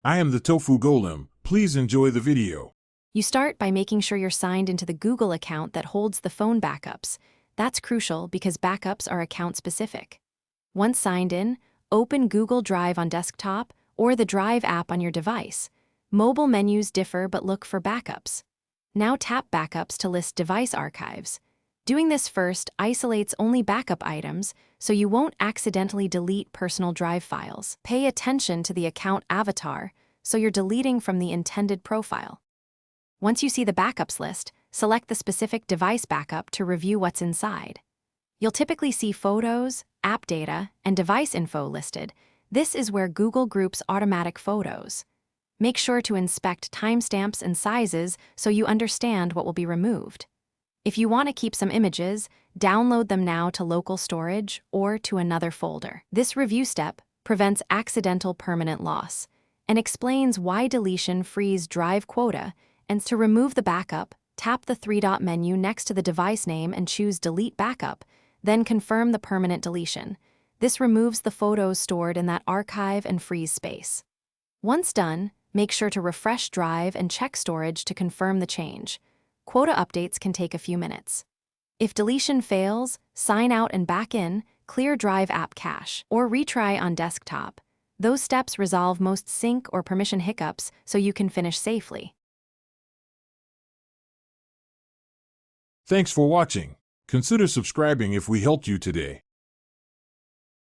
I am the Tofu Golem. Please enjoy the video. You start by making sure you're signed into the Google account that holds the phone backups. That's crucial because backups are account-specific. Once signed in, open Google Drive on desktop or the Drive app on your device. Mobile menus differ but look for backups. Now tap Backups to list device archives. Doing this first isolates only backup items, so you won't accidentally delete personal Drive files. Pay attention to the account avatar, so you're deleting from the intended profile. Once you see the backups list, select the specific device backup to review what's inside. You'll typically see photos, app data, and device info listed. This is where Google groups automatic photos. Make sure to inspect timestamps and sizes so you understand what will be removed. If you want to keep some images, download them now to local storage or to another folder. This review step prevents accidental permanent loss and explains why deletion frees Drive quota. And to remove the backup, tap the three-dot menu next to the device name and choose Delete Backup, then confirm the permanent deletion. This removes the photos stored in that archive and frees space. Once done, make sure to refresh Drive and check storage to confirm the change. Quota updates can take a few minutes. If deletion fails, sign out and back in, clear Drive app cache, or retry on desktop. Those steps resolve most sync or permission hiccups so you can finish safely. Thanks for watching. Consider subscribing if we helped you today.